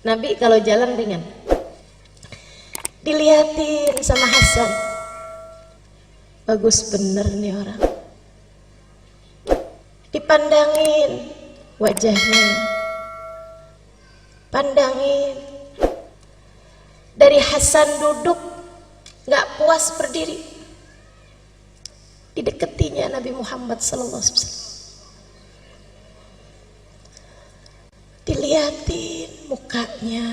Nabi kalau jalan ringan. Dilihatin sama Hasan, bagus bener nih orang. Dipandangin wajahnya, pandangin. Dari Hasan duduk gak puas berdiri, dideketinya Nabi Muhammad SAW. Dilihatin mukanya,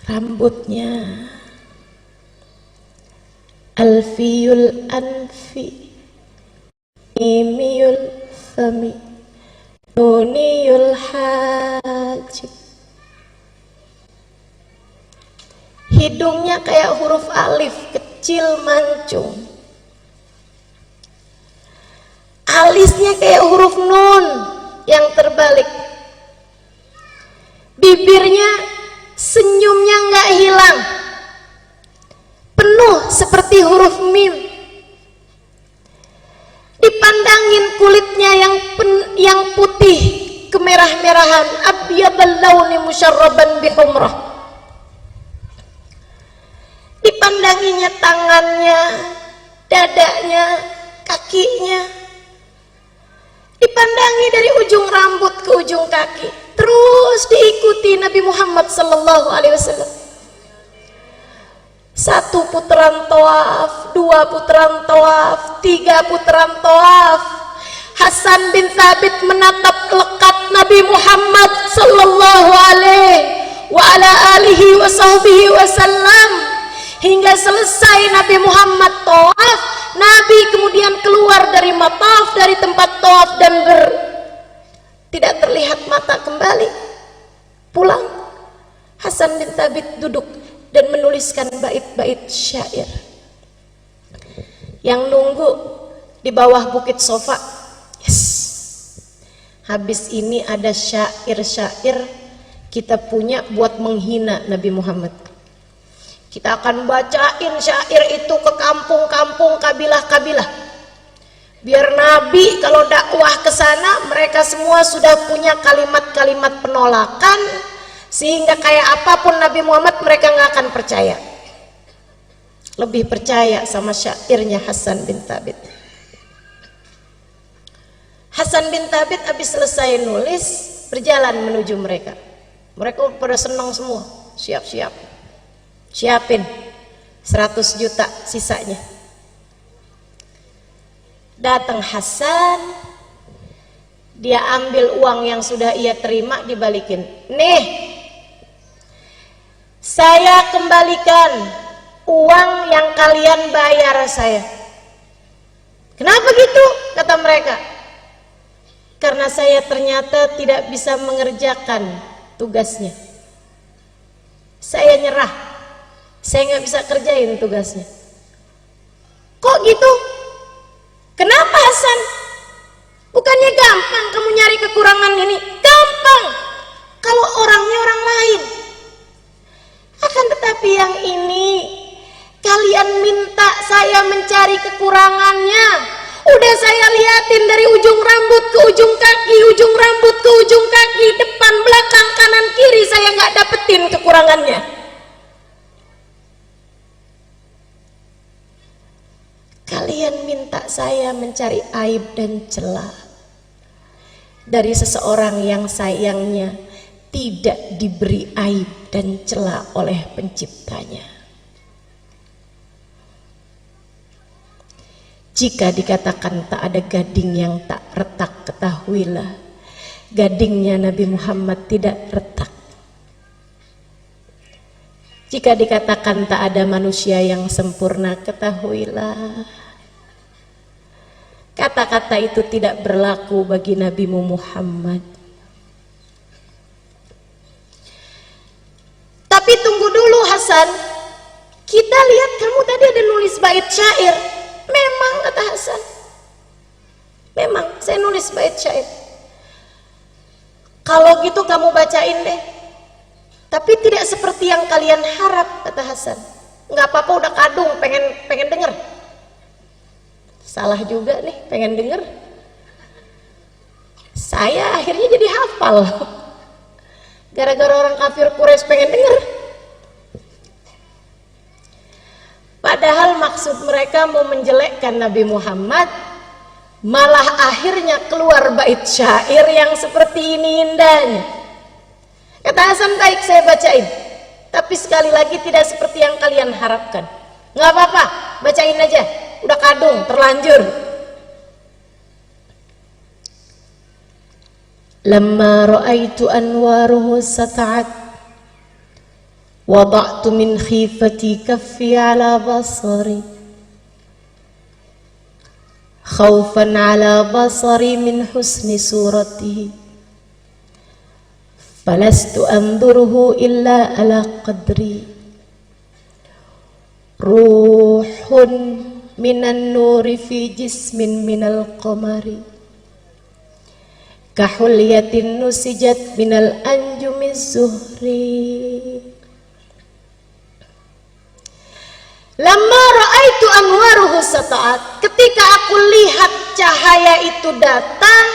rambutnya, alfiyul anfi, imiyul fami, nuniyul hajib. Hidungnya kayak huruf alif, kecil mancung. Alisnya kayak huruf nun yang terbalik. Bibirnya, senyumnya nggak hilang, penuh seperti huruf mim. Dipandangin kulitnya yang putih kemerah-merahan, abyadal launi musyarraban bihumrah. Dipandanginya tangannya, dadanya, kakinya. Dipandangi dari ujung rambut ke ujung kaki. Terus diikuti Nabi Muhammad SAW. 1 putaran tawaf, 2 putaran tawaf, 3 putaran tawaf. Hasan bin Thabit menatap lekat Nabi Muhammad SAW hingga selesai Nabi Muhammad tawaf. Nabi kemudian keluar dari mataf, dari tempat tawaf, dan tidak terlihat mata kembali. Pulang. Hasan bin Thabit duduk dan menuliskan bait-bait syair. Yang nunggu di bawah bukit Sofa, yes, habis ini ada syair-syair kita punya buat menghina Nabi Muhammad. Kita akan bacain syair itu ke kampung-kampung, kabilah-kabilah. Biar Nabi kalau dakwah ke sana, mereka semua sudah punya kalimat-kalimat penolakan, sehingga kayak apapun Nabi Muhammad mereka nggak akan percaya. Lebih percaya sama syairnya Hasan bin Thabit. Hasan bin Thabit habis selesai nulis, berjalan menuju mereka. Mereka pada senang semua, siap-siap. Siapin 100 juta sisanya. Datang Hasan, dia ambil uang yang sudah ia terima, dibalikin. Nih, saya kembalikan uang yang kalian bayar saya. Kenapa gitu? Kata mereka. Karena saya ternyata tidak bisa mengerjakan tugasnya. Saya nyerah. Saya nggak bisa kerjain tugasnya. Kok gitu? Kenapa Hasan? Bukannya gampang kamu nyari kekurangan ini? Gampang kalau orangnya orang lain. Akan tetapi yang ini kalian minta saya mencari kekurangannya. Udah saya liatin dari ujung rambut ke ujung kaki, ujung rambut ke ujung kaki, depan, belakang, kanan, kiri, saya nggak dapetin kekurangannya. Kalian minta saya mencari aib dan celah dari seseorang yang sayangnya tidak diberi aib dan celah oleh penciptanya. Jika dikatakan tak ada gading yang tak retak, ketahuilah gadingnya Nabi Muhammad tidak retak. Jika dikatakan tak ada manusia yang sempurna, ketahuilah kata-kata itu tidak berlaku bagi Nabi Muhammad. Tapi tunggu dulu Hasan, kita lihat kamu tadi ada nulis bait syair. Memang, kata Hasan, memang saya nulis bait syair. Kalau gitu kamu bacain deh, tapi tidak seperti yang kalian harap, kata Hasan. Nggak apa-apa, udah kadung, pengen denger. Salah juga nih, pengen denger. Saya akhirnya jadi hafal. Gara-gara orang kafir Quraisy pengen dengar. Padahal maksud mereka mau menjelekkan Nabi Muhammad, malah akhirnya keluar bait syair yang seperti ini indahnya. Kata Hasan, baik saya bacain, tapi sekali lagi tidak seperti yang kalian harapkan. Nggak apa-apa, bacain aja, udah kadung, terlanjur. Lamma ra'aitu anwaruhu sata'at wada'tu min khifati kaffi ala basari khawfan ala basari min husni suratihi falastu anduruhu illa ala qadri ruhun minan nuri fi jismin minal qamari kahulyatin nusijat minal anjumiz zuhri. Lamma ra'aitu anwaruhu sata'at, ketika aku lihat cahaya itu datang,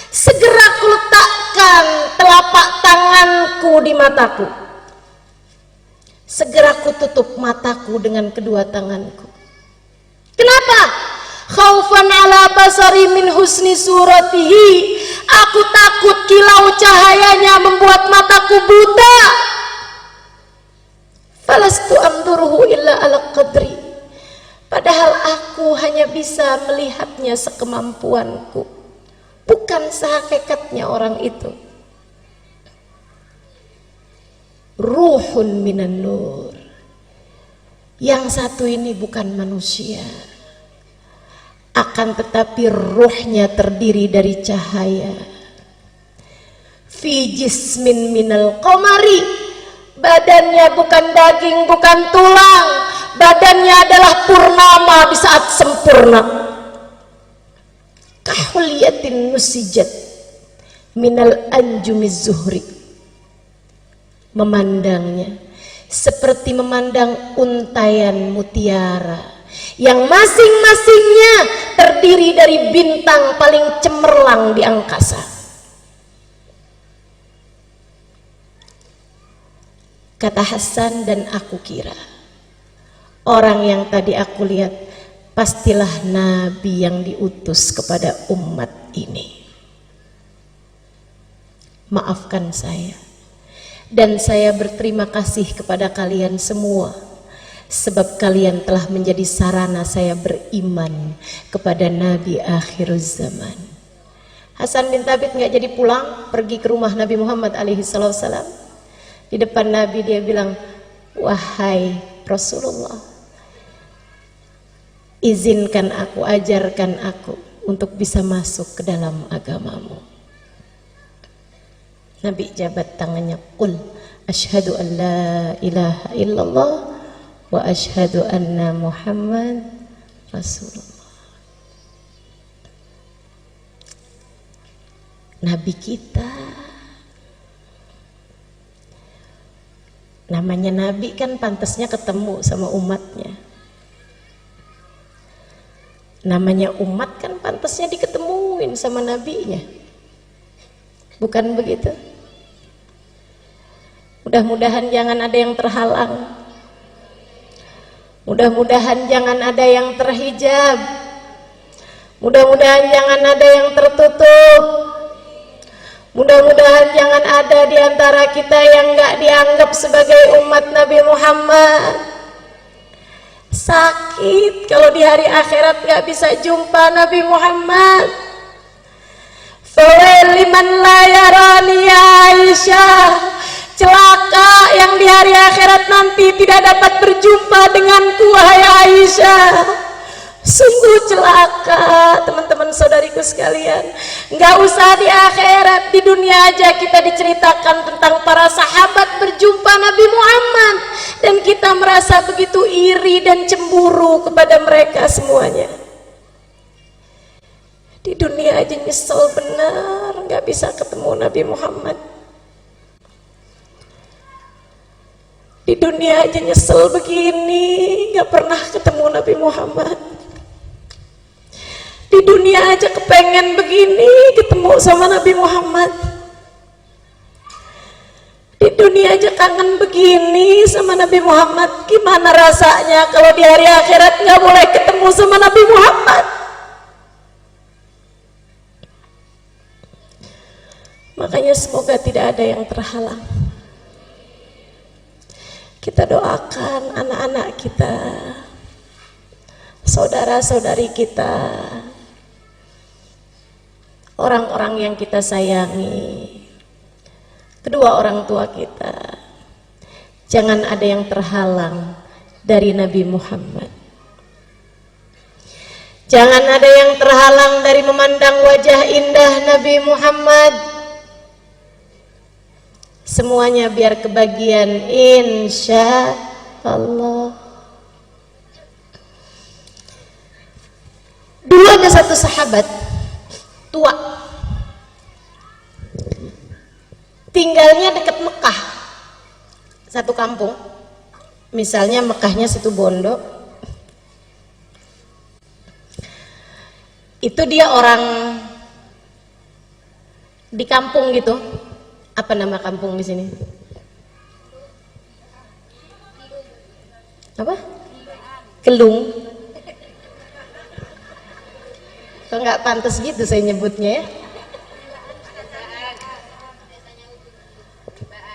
segera aku letakkan telapak tanganku di mataku, segera aku tutup mataku dengan kedua tanganku. Kenapa? Khaufan ala basari min husni suratihi, aku takut kilau cahayanya membuat mataku buta. Falastu amduruhu illa ala qadri, padahal aku hanya bisa melihatnya sekemampuanku, bukan sehakikatnya orang itu. Ruhun minan nur, yang satu ini bukan manusia, akan tetapi ruhnya terdiri dari cahaya. Fi jismin minal qamari, badannya bukan daging, bukan tulang, badannya adalah purnama di saat sempurna. Kahulyatin nusijat minal anjumiz zuhri, memandangnya seperti memandang untayan mutiara yang masing-masingnya terdiri dari bintang paling cemerlang di angkasa. Kata Hasan, dan aku kira orang yang tadi aku lihat pastilah Nabi yang diutus kepada umat ini. Maafkan saya, dan saya berterima kasih kepada kalian semua, sebab kalian telah menjadi sarana saya beriman kepada Nabi akhir zaman. Hasan bin Thabit nggak jadi pulang, pergi ke rumah Nabi Muhammad alaihi salam. Di depan Nabi dia bilang, wahai Rasulullah, izinkan aku, ajarkan aku untuk bisa masuk ke dalam agamamu. Nabi jabat tangannya, qul asyhadu an la ilaha illallah wa asyhadu anna Muhammad Rasulullah. Nabi kita, namanya Nabi kan pantasnya ketemu sama umatnya. Namanya umat kan pantasnya diketemuin sama nabinya. Bukan begitu? Mudah-mudahan jangan ada yang terhalang. Mudah-mudahan jangan ada yang terhijab. Mudah-mudahan jangan ada yang tertutup. Mudah-mudahan jangan ada di antara kita yang nggak dianggap sebagai umat Nabi Muhammad. Sakit kalau di hari akhirat nggak bisa jumpa Nabi Muhammad. Fawail liman la yarani ya Aisyah, celaka yang di hari akhirat nanti tidak dapat berjumpa denganku wahai Aisyah. Sungguh celaka teman-teman saudariku sekalian. Nggak usah di akhirat, di dunia aja kita diceritakan tentang para sahabat berjumpa Nabi Muhammad, dan kita merasa begitu iri dan cemburu kepada mereka semuanya. Di dunia aja nyesel benar nggak bisa ketemu Nabi Muhammad. Di dunia aja nyesel begini nggak pernah ketemu Nabi Muhammad. Di dunia aja kepengen begini ketemu sama Nabi Muhammad. Di dunia aja kangen begini sama Nabi Muhammad, gimana rasanya kalau di hari akhirat nggak boleh ketemu sama Nabi Muhammad? Makanya semoga tidak ada yang terhalang. Kita doakan anak-anak kita, saudara-saudari kita, orang-orang yang kita sayangi, kedua orang tua kita, jangan ada yang terhalang dari Nabi Muhammad. Jangan ada yang terhalang dari memandang wajah indah Nabi Muhammad. Semuanya biar kebagian, insya Allah. Dulu ada satu sahabat tua, tinggalnya dekat Mekah, satu kampung, misalnya Mekahnya Situbondo. Itu dia orang di kampung gitu. Apa nama kampung di sini? Apa? Kelung. Kok nggak pantas gitu saya nyebutnya ya?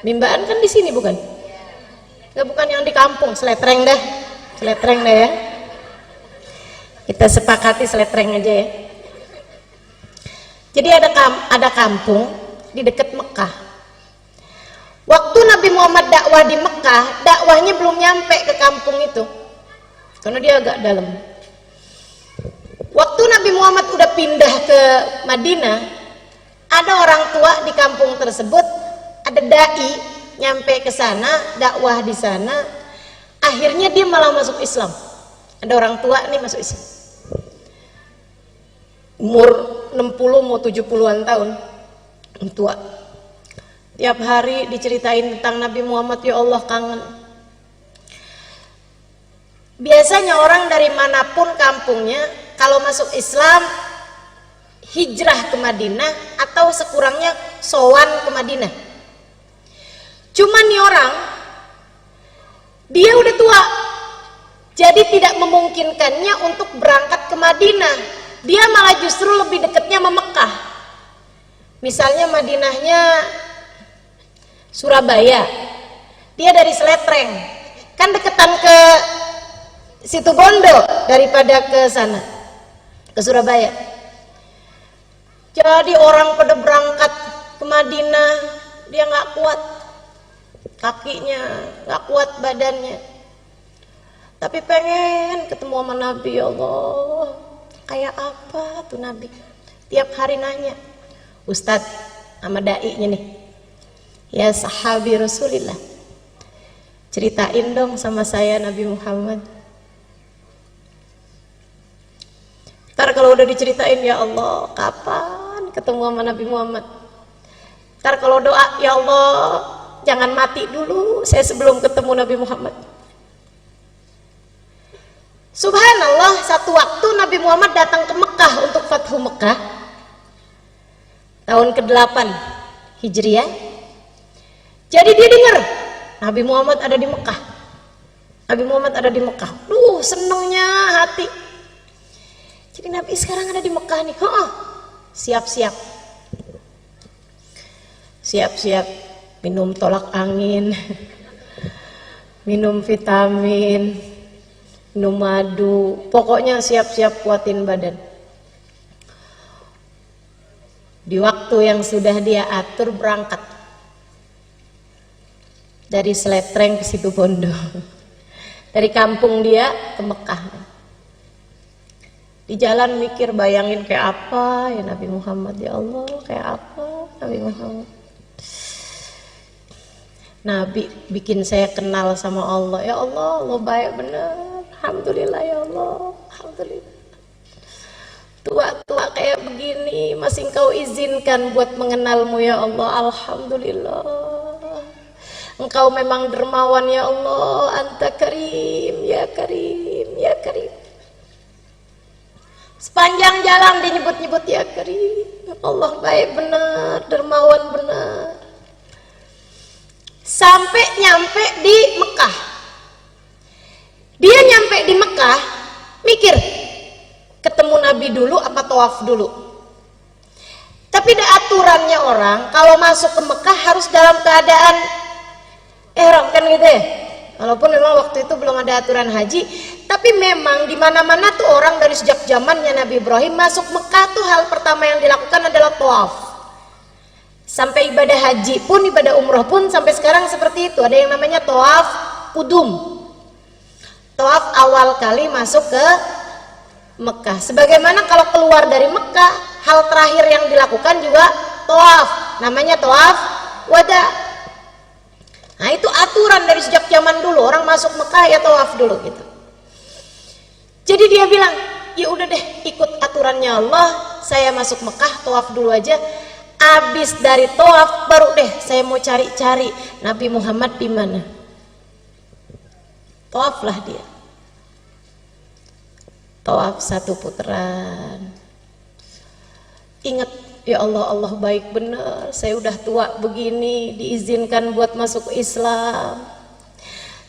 Bimbaan kan di sini bukan? Nggak, bukan yang di kampung. Seletreng dah, seletreng dah ya. Kita sepakati seletreng aja ya. Jadi ada kampung di dekat Mekah. Waktu Nabi Muhammad dakwah di Mekah, dakwahnya belum nyampe ke kampung itu, karena dia agak dalam. Waktu Nabi Muhammad udah pindah ke Madinah, ada orang tua di kampung tersebut, ada dai nyampe ke sana, dakwah di sana, akhirnya dia malah masuk Islam. Ada orang tua nih masuk Islam, umur 60 mau 70-an tahun, tua. Tiap hari diceritain tentang Nabi Muhammad, ya Allah kangen. Biasanya orang dari manapun kampungnya, kalau masuk Islam, hijrah ke Madinah atau sekurangnya sowan ke Madinah. Cuman nih orang, dia udah tua, jadi tidak memungkinkannya untuk berangkat ke Madinah. Dia malah justru lebih dekatnya sama Mekah. Misalnya Madinahnya Surabaya, dia dari Seletreng, kan deketan ke Situbondo daripada ke sana, ke Surabaya. Jadi orang pada berangkat ke Madinah, dia nggak kuat, kakinya nggak kuat badannya, tapi pengen ketemu sama Nabi. Ya Allah, kayak apa tuh Nabi? Tiap hari nanya, Ustadz sama dai-nya nih, ya sahabi Rasulillah, ceritain dong sama saya Nabi Muhammad. Ntar kalau udah diceritain, ya Allah kapan ketemu sama Nabi Muhammad? Ntar kalau doa, ya Allah jangan mati dulu saya sebelum ketemu Nabi Muhammad. Subhanallah, satu waktu Nabi Muhammad datang ke Mekah untuk Fathu Mekah tahun ke-8 Hijriah. Jadi dia dengar Nabi Muhammad ada di Mekah. Nabi Muhammad ada di Mekah. Duh, senengnya hati. Jadi Nabi sekarang ada di Mekah nih. Siap-siap. Siap-siap minum tolak angin, minum vitamin, minum madu. Pokoknya siap-siap kuatin badan. Di waktu yang sudah dia atur berangkat dari Seletreng ke Situbondo, dari kampung dia ke Mekah. Di jalan mikir, bayangin kayak apa ya Nabi Muhammad, ya Allah kayak apa Nabi Muhammad. Nabi bikin saya kenal sama Allah. Ya Allah, Allah baik bener. Alhamdulillah ya Allah, alhamdulillah. Tua-tua kayak begini masih Engkau izinkan buat mengenalmu ya Allah, alhamdulillah. Engkau memang dermawan ya Allah, Anta Karim, ya Karim, ya Karim. Sepanjang jalan dinyebut-nyebut ya Karim. Allah baik benar, dermawan benar. sampai nyampe di Mekah. Dia nyampe di Mekah, mikir, ketemu Nabi dulu apa tawaf dulu. Tapi ada aturannya orang kalau masuk ke Mekah harus dalam keadaan ihram kan gitu ya. Walaupun memang waktu itu belum ada aturan haji, tapi memang di mana-mana tuh orang dari sejak zamannya Nabi Ibrahim masuk Mekah tuh hal pertama yang dilakukan adalah tawaf. Sampai ibadah haji pun, ibadah umroh pun sampai sekarang seperti itu. Ada yang namanya tawaf kudum. Tawaf awal kali masuk ke Mekah. Sebagaimana kalau keluar dari Mekah, hal terakhir yang dilakukan juga tawaf. Namanya tawaf wada. Nah itu aturan dari sejak zaman dulu, orang masuk Mekah ya tawaf dulu gitu. Jadi dia bilang, ya udah deh ikut aturannya Allah, saya masuk Mekah tawaf dulu aja. Abis dari tawaf baru deh saya mau cari-cari Nabi Muhammad di mana. Tawaflah dia. Tawaf 1 putaran. Ingat, ya Allah, Allah baik benar, saya udah tua begini diizinkan buat masuk Islam,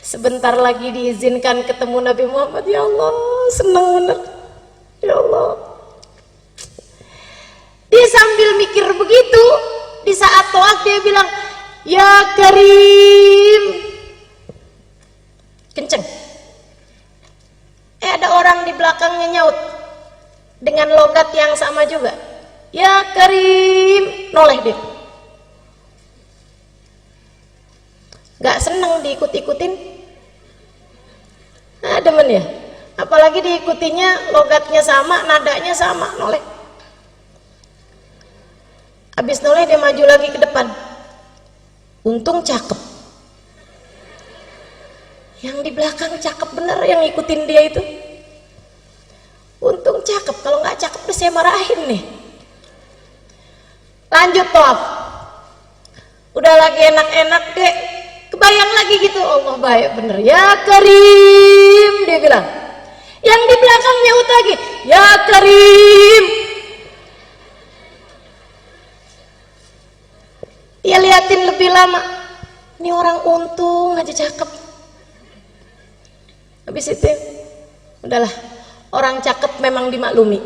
sebentar lagi diizinkan ketemu Nabi Muhammad. Ya Allah, senang benar, ya Allah. Dia sambil mikir begitu, di saat tawaf dia bilang, ya Karim, kenceng. Ada orang di belakangnya nyaut dengan logat yang sama juga, ya Karim, noleh dia. Gak seneng diikut-ikutin. Nah demen ya, apalagi diikutinya logatnya sama, nadanya sama, noleh. Habis noleh dia maju lagi ke depan. Untung cakep, yang di belakang cakep bener yang ngikutin dia itu. Untung cakep, kalau nggak cakep udah saya marahin nih. Lanjut tawaf, udah lagi enak-enak deh, kebayang lagi gitu, Allah baik bener, ya Karim, dia bilang. Yang di belakang nyaut lagi, ya Karim. Dia liatin lebih lama, ini orang untung aja cakep. Habis itu udahlah, orang cakep memang dimaklumi.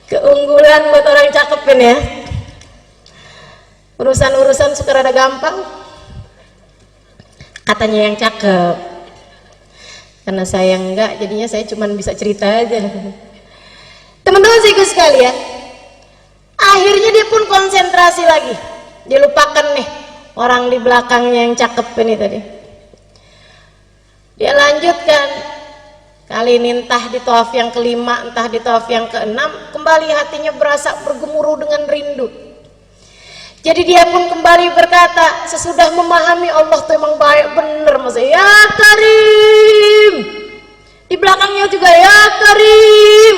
Keunggulan buat orang cakep ini ya. Urusan-urusan suka rada gampang, katanya yang cakep. Karena saya enggak, jadinya saya cuma bisa cerita aja. Teman-teman saya sekalian, akhirnya dia pun konsentrasi lagi. Dia lupakan nih orang di belakangnya yang cakep ini tadi. Dia lanjutkan. Kali ini entah di tawaf yang kelima, entah di tawaf yang keenam, kembali hatinya berasa bergemuruh dengan rindu. Jadi dia pun kembali berkata, sesudah memahami Allah tuh emang baik bener, maksudnya ya Karim. Di belakangnya juga ya Karim.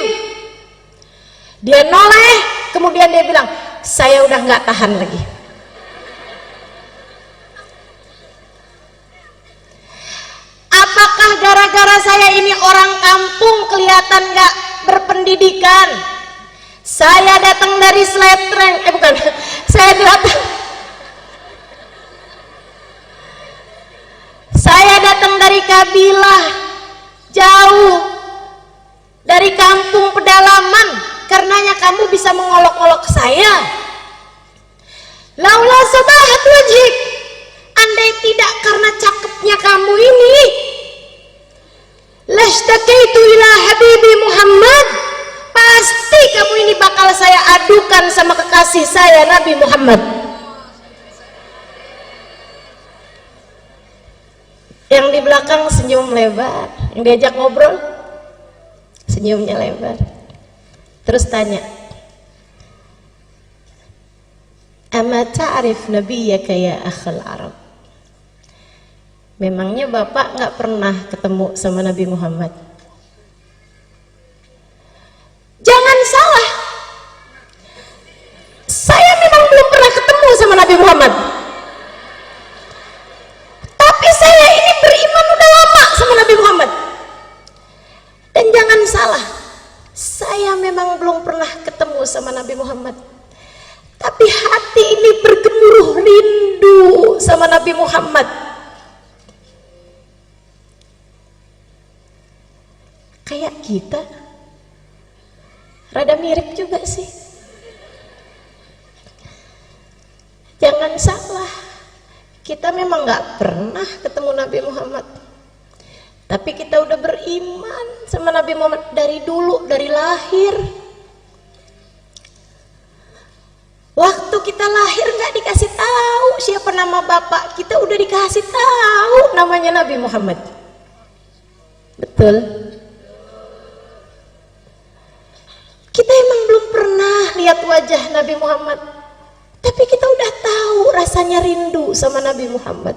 Dia noleh, kemudian dia bilang, saya udah nggak tahan lagi. Apakah gara-gara saya ini orang kampung kelihatan nggak berpendidikan? Saya datang dari Sletreng, bukan, saya datang dari kabilah jauh, dari kampung pedalaman, karenanya kamu bisa mengolok-olok saya. Laula sabahat wajhik, andai tidak karena cakepnya kamu ini, lashtakaitu ila habibi Muhammad, pasti kamu ini bakal saya adukan sama kekasih saya Nabi Muhammad. Yang di belakang senyum lebar, yang diajak ngobrol senyumnya lebar. Terus tanya, ama ta'rif nabiyyaka ya akhal Arab? Memangnya bapak nggak pernah ketemu sama Nabi Muhammad? Jangan salah, saya memang belum pernah ketemu sama Nabi Muhammad, tapi saya ini beriman udah lama sama Nabi Muhammad. Dan jangan salah, saya memang belum pernah ketemu sama Nabi Muhammad, tapi hati ini bergemuruh rindu sama Nabi Muhammad. Kayak kita rada mirip juga sih. Jangan salah, kita memang gak pernah ketemu Nabi Muhammad, tapi kita udah beriman sama Nabi Muhammad dari dulu, dari lahir. Waktu kita lahir nggak dikasih tahu siapa nama bapak kita, udah dikasih tahu namanya Nabi Muhammad. Betul? Kita emang belum pernah lihat wajah Nabi Muhammad, tapi kita udah tahu rasanya rindu sama Nabi Muhammad.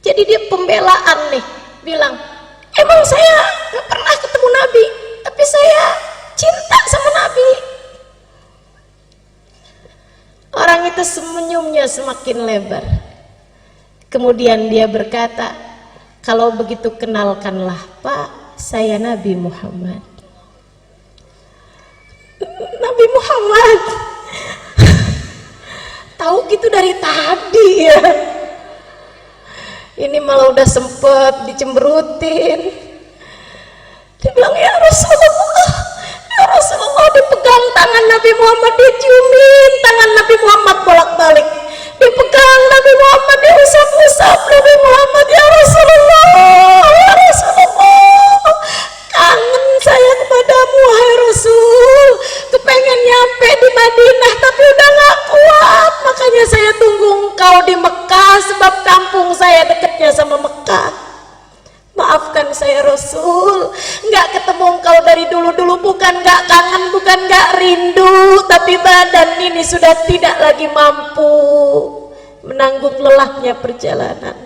Jadi dia pembelaan nih, bilang, emang saya nggak pernah ketemu Nabi, tapi saya cinta sama Nabi. Orang itu senyumnya semakin lebar. Kemudian dia berkata, kalau begitu kenalkanlah Pak, saya Nabi Muhammad. Nabi Muhammad tahu gitu dari tadi ya. Ini malah udah sempet dicemberutin. Dia bilang, ya Rasulullah, ya Rasulullah. Dipegang tangan Nabi Muhammad, diciumin tangan Nabi Muhammad bolak-balik, dipegang Nabi Muhammad, diusap-usap Nabi Muhammad. Ya Rasulullah, ya Rasulullah, kangen saya kepadamu wahai Rasul, kepengen nyampe di Madinah tapi udah gak kuat, makanya saya tunggu engkau di Mekah, sebab kampung saya dekatnya sama Mekah. Maafkan saya Rasul, nggak ketemu engkau dari dulu-dulu, bukan nggak kangen, bukan nggak rindu, tapi badan ini sudah tidak lagi mampu menanggung lelahnya perjalanan.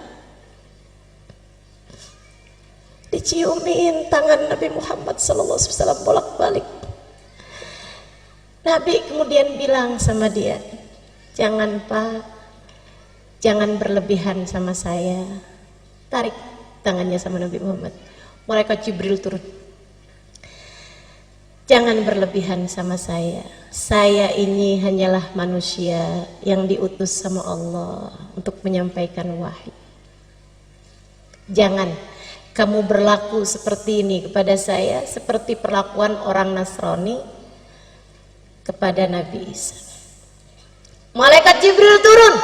Diciumin tangan Nabi Muhammad SAW bolak-balik. Nabi kemudian bilang sama dia, jangan Pak, jangan berlebihan sama saya. Tarik tangannya sama Nabi Muhammad. Malaikat Jibril turun. Jangan berlebihan sama saya. Saya ini hanyalah manusia yang diutus sama Allah untuk menyampaikan wahyu. Jangan kamu berlaku seperti ini kepada saya, seperti perlakuan orang Nasrani kepada Nabi Isa. Malaikat Jibril turun.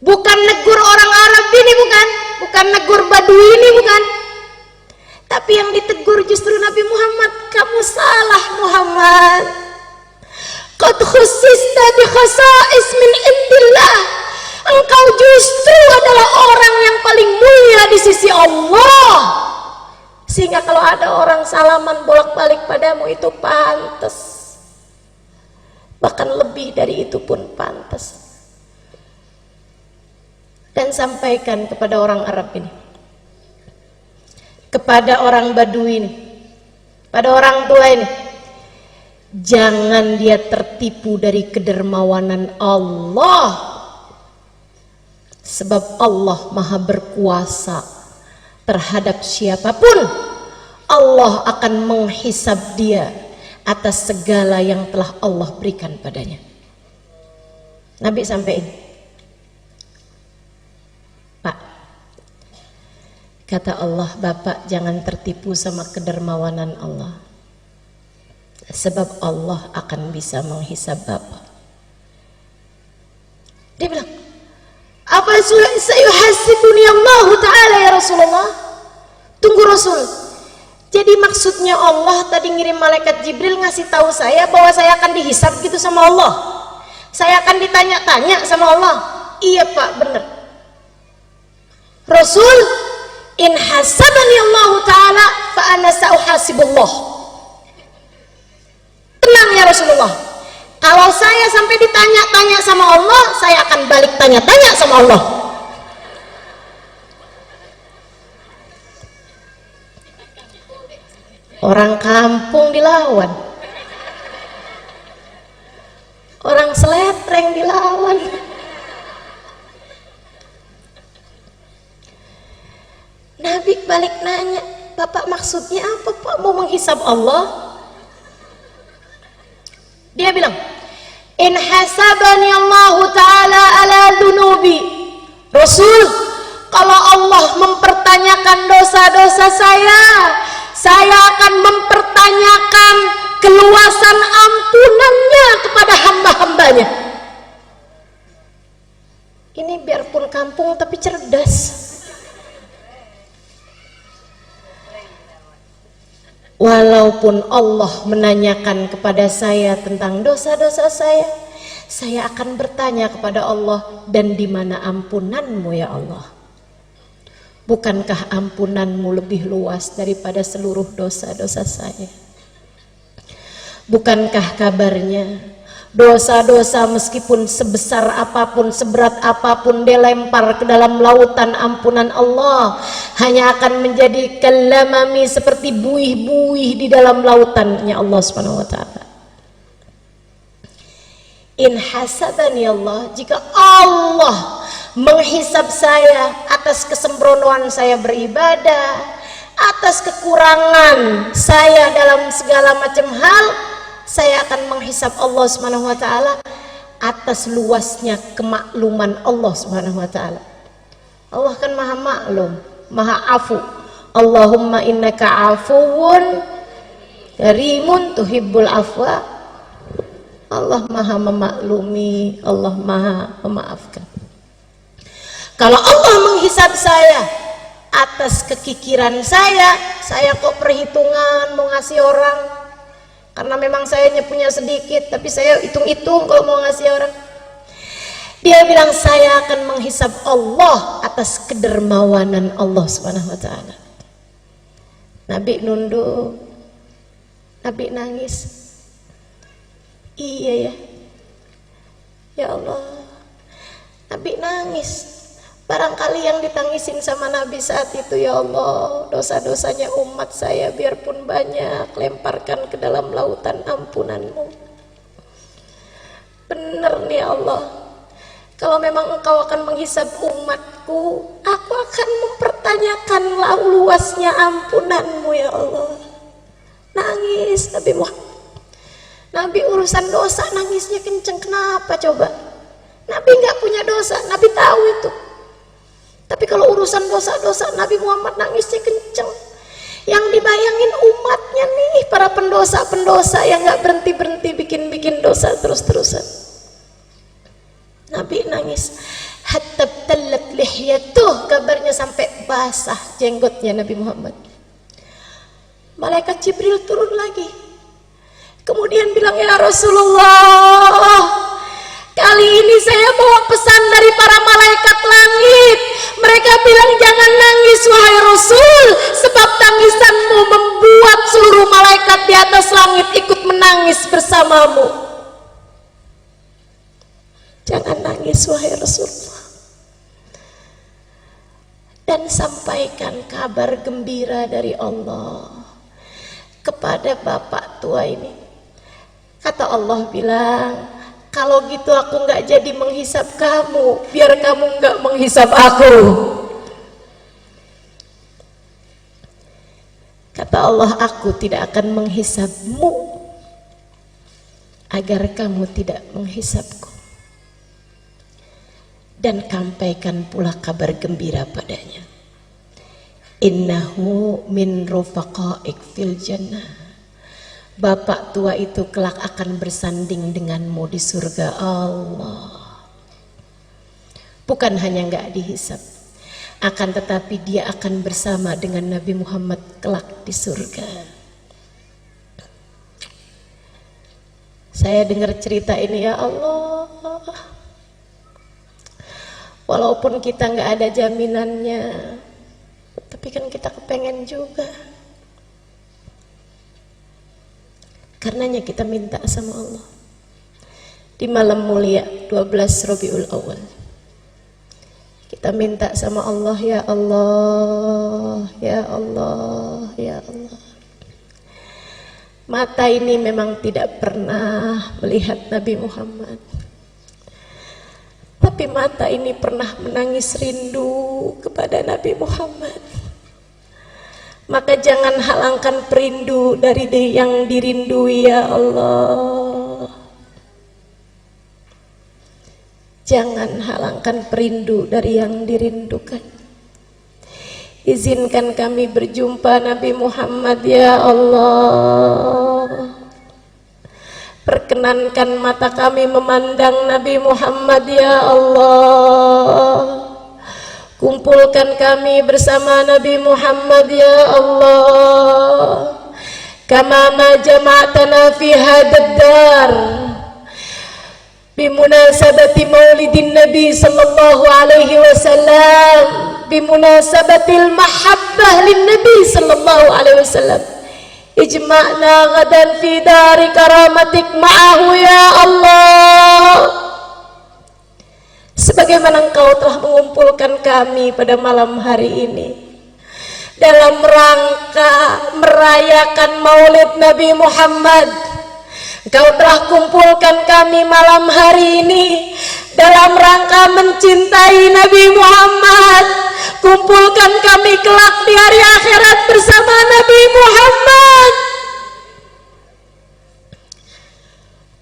Bukan negur orang Arab ini, bukan negur Badui ini, bukan. Tapi yang ditegur justru Nabi Muhammad. Kamu salah Muhammad. Qad khussista bi khasa'is min indillah. Engkau justru adalah orang yang paling mulia di sisi Allah. Sehingga kalau ada orang salaman bolak-balik padamu itu pantas. Bahkan lebih dari itu pun pantas. Dan sampaikan kepada orang Arab ini, kepada orang Badui ini, pada orang tua ini, jangan dia tertipu dari kedermawanan Allah, sebab Allah maha berkuasa terhadap siapapun. Allah akan menghisab dia atas segala yang telah Allah berikan padanya. Nabi sampaikan, kata Allah, Bapak jangan tertipu sama kedermawanan Allah, sebab Allah akan bisa menghisab Bapak. Dia bilang, apa sayuhasibuni Allah Ta'ala ya Rasulullah? Tunggu Rasul, jadi maksudnya Allah tadi ngirim malaikat Jibril ngasih tahu saya bahwa saya akan dihisab gitu sama Allah, saya akan ditanya-tanya sama Allah? Iya Pak, bener Rasul. In hasabani Allah Ta'ala fa ana sa'uhasibullah. Tenang ya Rasulullah, kalau saya sampai ditanya-tanya sama Allah, saya akan balik tanya-tanya sama Allah. Orang kampung dilawan, orang seletreng dilawan. Nabi balik nanya, Bapak maksudnya apa Pak? Mau menghisab Allah? Dia bilang, in hasabani Allah Ta'ala ala dunubi. Rasul, kalau Allah mempertanyakan dosa-dosa saya akan mempertanyakan keluasan ampunannya kepada hamba-hambanya. Ini biarpun kampung tapi cerdas. Walaupun Allah menanyakan kepada saya tentang dosa-dosa saya akan bertanya kepada Allah, dan di mana ampunanmu ya Allah? Bukankah ampunanmu lebih luas daripada seluruh dosa-dosa saya? Bukankah kabarnya dosa-dosa meskipun sebesar apapun, seberat apapun dilempar ke dalam lautan ampunan Allah, hanya akan menjadi kalamami, seperti buih-buih di dalam lautannya Allah Subhanahu wa taala. In hasabani Allah, jika Allah menghisab saya atas kesembronoan saya beribadah, atas kekurangan saya dalam segala macam hal, saya akan menghisab Allah Subhanahu wa taala atas luasnya kemakluman Allah Subhanahu wa taala. Allah kan maha maklum, maha afu. Allahumma innaka afuwun karimun tuhibbul afwa. Allah maha memaklumi, Allah maha memaafkan. Kalau Allah menghisab saya atas kekikiran saya kok perhitungan mau ngasih orang, karena memang saya punya sedikit, tapi saya hitung-hitung kalau mau ngasih orang. Dia bilang saya akan menghisab Allah atas kedermawanan Allah Subhanahu wa taala. Nabi nunduk, Nabi nangis. Iya ya, ya Allah, Nabi nangis. Barangkali yang ditangisin sama Nabi saat itu, ya Allah, dosa-dosanya umat saya biarpun banyak, lemparkan ke dalam lautan ampunanmu. Bener nih Allah, kalau memang engkau akan menghisab umatku, aku akan mempertanyakan luasnya ampunanmu ya Allah. Nangis Nabi Muhammad. Nabi urusan dosa nangisnya kenceng, kenapa coba? Nabi nggak punya dosa, Nabi tahu itu. Tapi kalau urusan dosa-dosa, Nabi Muhammad nangisnya kenceng. Yang dibayangin umatnya nih, para pendosa-pendosa yang nggak berhenti-berhenti bikin dosa terus-terusan. Nabi nangis. Hatta tallat lihyatuh, kabarnya sampai basah jenggotnya Nabi Muhammad. Malaikat Jibril turun lagi. Kemudian bilang, ya Rasulullah, kali ini saya bawa pesan dari para malaikat langit. Mereka bilang, jangan nangis wahai Rasul, sebab tangisanmu membuat seluruh malaikat di atas langit ikut menangis bersamamu. Jangan nangis wahai Rasulullah, dan sampaikan kabar gembira dari Allah kepada bapak tua ini. Kata Allah bilang, kalau gitu aku nggak jadi menghisab kamu, biar kamu nggak menghisab aku. Kata Allah, aku tidak akan menghisabmu agar kamu tidak menghisabku. Dan sampaikan pula kabar gembira padanya. Innahu min rufaqaik fil jannah. Bapak tua itu kelak akan bersanding denganmu di surga Allah. Bukan hanya nggak dihisab, akan tetapi dia akan bersama dengan Nabi Muhammad kelak di surga. Saya dengar cerita ini, ya Allah, walaupun kita nggak ada jaminannya, tapi kan kita kepengen juga. Karenanya kita minta sama Allah di malam mulia 12 Rabiul Awal. Kita minta sama Allah, ya Allah, ya Allah, ya Allah. Mata ini memang tidak pernah melihat Nabi Muhammad, tapi mata ini pernah menangis rindu kepada Nabi Muhammad. Maka jangan halangkan perindu dari yang dirindui, ya Allah. Jangan halangkan perindu dari yang dirindukan. Izinkan kami berjumpa Nabi Muhammad ya Allah. Perkenankan mata kami memandang Nabi Muhammad ya Allah. Kumpulkan kami bersama Nabi Muhammad ya Allah. Kama ma jama'tana fi hadzal dar bimunasabati maulidin Nabi sallallahu alaihi wasallam, bimunasabatil mahabbah lin Nabi sallallahu alaihi wasallam. Ijma'na ghadan fi dari karamatik ma'ahu ya Allah. Sebagaimana Engkau telah mengumpulkan kami pada malam hari ini dalam rangka merayakan maulid Nabi Muhammad, Engkau telah kumpulkan kami malam hari ini dalam rangka mencintai Nabi Muhammad. Kumpulkan kami kelak di hari akhirat bersama Nabi Muhammad.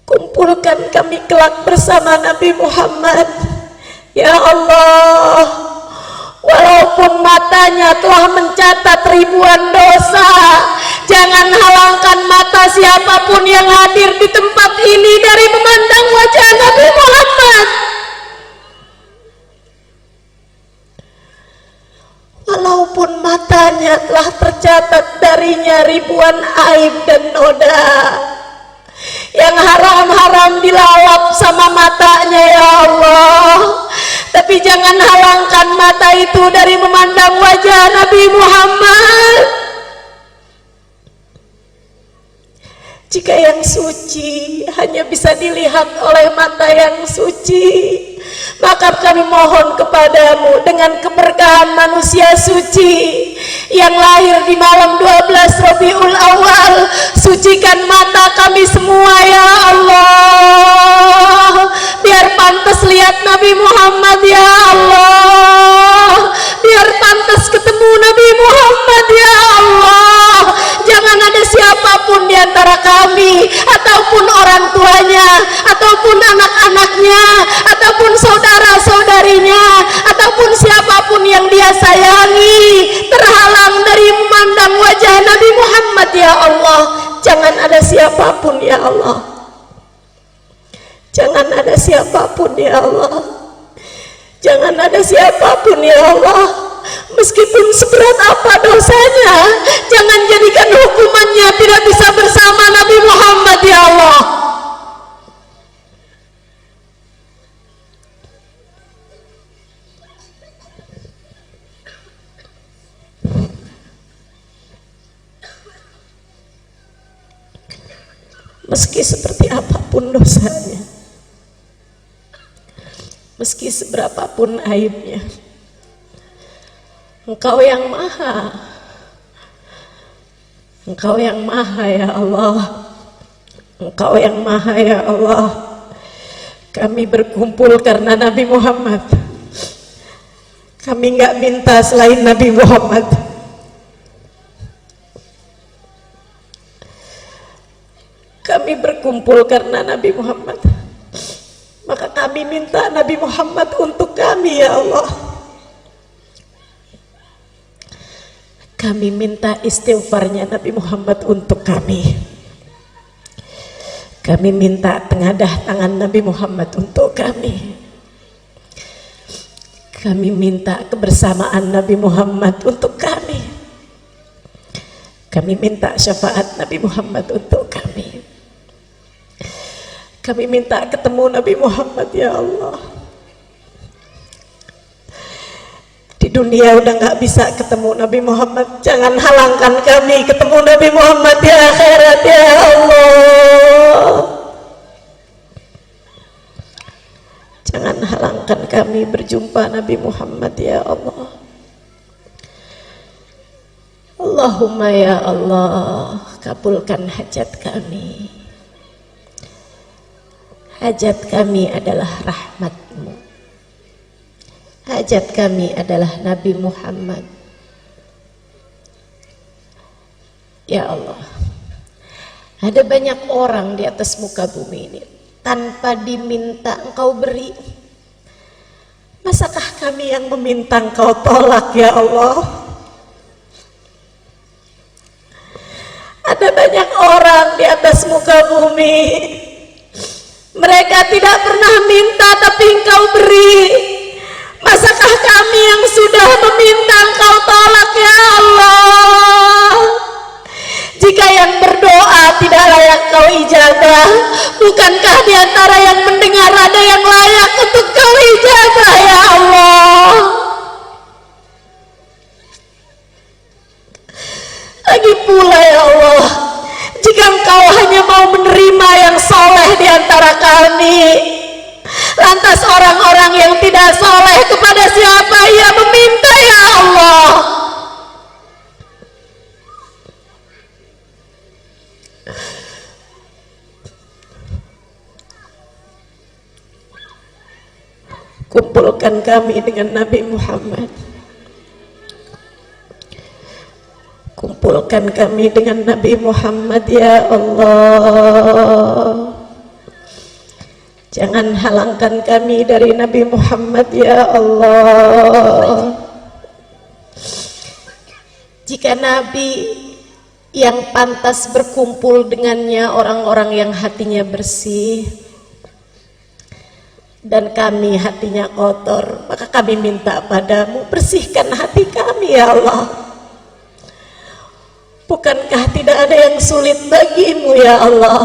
Kumpulkan kami kelak bersama Nabi Muhammad ya Allah. Walaupun matanya telah mencatat ribuan dosa, jangan halangkan mata siapapun yang hadir di tempat ini dari memandang wajah Nabi Muhammad. Walaupun matanya telah tercatat darinya ribuan aib dan noda yang haram-haram dilawap sama matanya ya Allah, tapi jangan halangkan mata itu dari memandang wajah Nabi Muhammad. Jika yang suci hanya bisa dilihat oleh mata yang suci, maka kami mohon kepadamu dengan keberkahan manusia suci yang lahir di malam 12 Rabiul Awal, sucikan mata kami semua ya Allah, biar pantas lihat Nabi Muhammad ya Allah, biar pantas ketemu Nabi Muhammad ya Allah. Jangan ada siapapun di antara kami, ataupun orang tuanya, ataupun anak-anaknya, ataupun saudara-saudarinya, ataupun siapapun yang dia sayangi, terhalang dari memandang wajah Nabi Muhammad ya Allah. Jangan ada siapapun ya Allah. Jangan ada siapapun ya Allah. Jangan ada siapapun ya Allah. Meskipun seberat apa dosanya, jangan jadikan hukumannya tidak bisa bersama Nabi Muhammad ya Allah. Meski seperti apapun dosanya, meski seberapapun aibnya, Engkau yang maha, Engkau yang maha ya Allah, Engkau yang maha ya Allah. Kami berkumpul karena Nabi Muhammad. Kami nggak minta selain Nabi Muhammad. Kami berkumpul karena Nabi Muhammad. Maka kami minta Nabi Muhammad untuk kami ya Allah. Kami minta istighfarnya Nabi Muhammad untuk kami. Kami minta tengadah tangan Nabi Muhammad untuk kami. Kami minta kebersamaan Nabi Muhammad untuk kami. Kami minta syafaat Nabi Muhammad untuk kami. Kami minta ketemu Nabi Muhammad ya Allah. Di dunia udah nggak bisa ketemu Nabi Muhammad, jangan halangkan kami ketemu Nabi Muhammad di akhirat ya Allah. Jangan halangkan kami berjumpa Nabi Muhammad ya Allah. Allahumma ya Allah, kabulkan hajat kami. Hajat kami adalah rahmat-Mu. Hajat kami adalah Nabi Muhammad. Ya Allah, ada banyak orang di atas muka bumi ini tanpa diminta Engkau beri. Masakah kami yang meminta Engkau tolak ya Allah? Ada banyak orang di atas muka bumi, mereka tidak pernah minta tapi Engkau beri. Masakah kami yang sudah meminta Engkau tolak ya Allah? Jika yang berdoa tidak layak Kau ijabah, bukankah di antara yang mendengar ada yang layak untuk Kau ijabah ya Allah? Lagi pula ya Allah, jika Engkau hanya mau menerima yang soleh di antara kami, lantas orang-orang yang tidak soleh kepada siapa ia meminta ya Allah? Kumpulkan kami dengan Nabi Muhammad. Kumpulkan kami dengan Nabi Muhammad ya Allah. Jangan halangkan kami dari Nabi Muhammad ya Allah. Jika Nabi yang pantas berkumpul dengannya orang-orang yang hatinya bersih, dan kami hatinya kotor, maka kami minta padamu, bersihkan hati kami ya Allah. Bukankah tidak ada yang sulit bagimu ya Allah?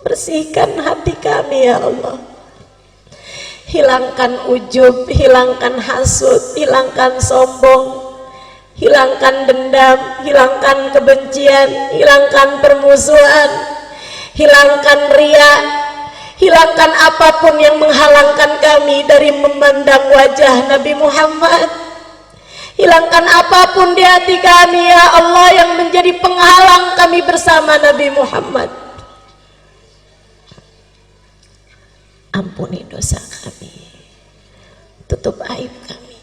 Bersihkan hati kami ya Allah. Hilangkan ujub, hilangkan hasud, hilangkan sombong, hilangkan dendam, hilangkan kebencian, hilangkan permusuhan, hilangkan ria, hilangkan apapun yang menghalangkan kami dari memandang wajah Nabi Muhammad. Hilangkan apapun di hati kami ya Allah yang menjadi penghalang kami bersama Nabi Muhammad. Ampuni dosa kami, tutup aib kami.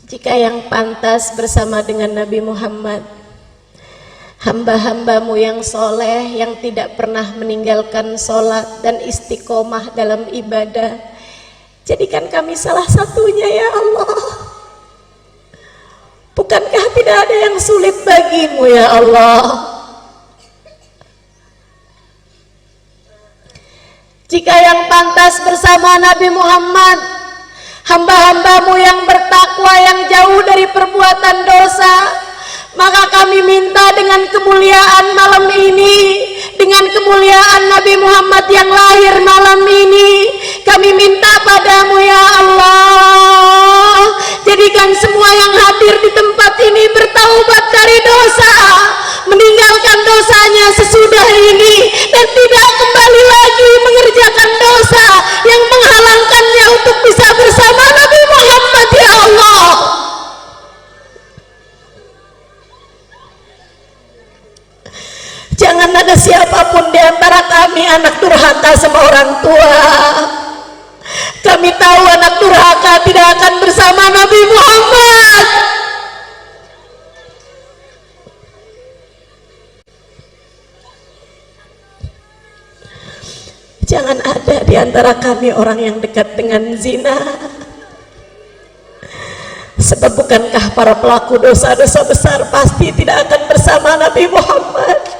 Jika yang pantas bersama dengan Nabi Muhammad, hamba-hambamu yang soleh, yang tidak pernah meninggalkan sholat dan istiqomah dalam ibadah, jadikan kami salah satunya ya Allah. Bukankah tidak ada yang sulit bagimu ya Allah? Jika yang pantas bersama Nabi Muhammad, hamba-hambamu yang bertakwa, yang jauh dari perbuatan dosa, maka kami minta dengan kemuliaan malam ini, dengan kemuliaan Nabi Muhammad yang lahir malam ini, kami minta padamu ya Allah, jadikan semua yang hadir di tempat ini bertaubat dari dosa, meninggalkan dosanya sesudah ini, dan tidak kembali lagi mengerjakan dosa yang menghalangkannya untuk bisa bersama Nabi Muhammad ya Allah. Jangan ada siapapun di antara kami anak durhaka sama orang tua. Kami tahu anak durhaka tidak akan bersama Nabi Muhammad. Jangan ada di antara kami orang yang dekat dengan zina. Sebab bukankah para pelaku dosa-dosa besar pasti tidak akan bersama Nabi Muhammad?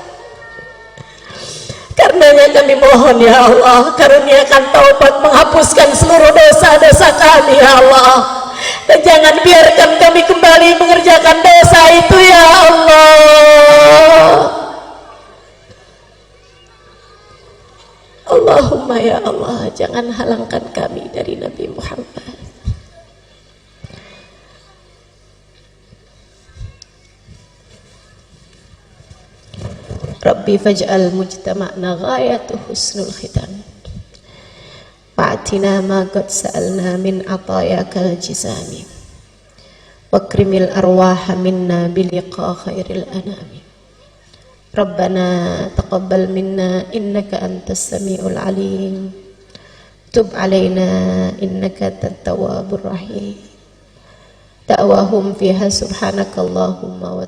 Karenanya kami mohon ya Allah, karuniakan taubat menghapuskan seluruh dosa-dosa kami ya Allah, dan jangan biarkan kami kembali mengerjakan dosa itu ya Allah. Allahumma ya Allah, jangan halangkan kami dari Nabi Muhammad. Rabbi faj'al mujtama'na ghayatu husnul khitam, fa'atina ma qad sa'alna min atayakal jisami, wakrimil arwaha minna biliqa khairil anami. Rabbana taqabbal minna innaka antas sami'ul alim, tub alaina innaka antat tawwabur rahim. Da'wahum fiha subhanakallahumma wa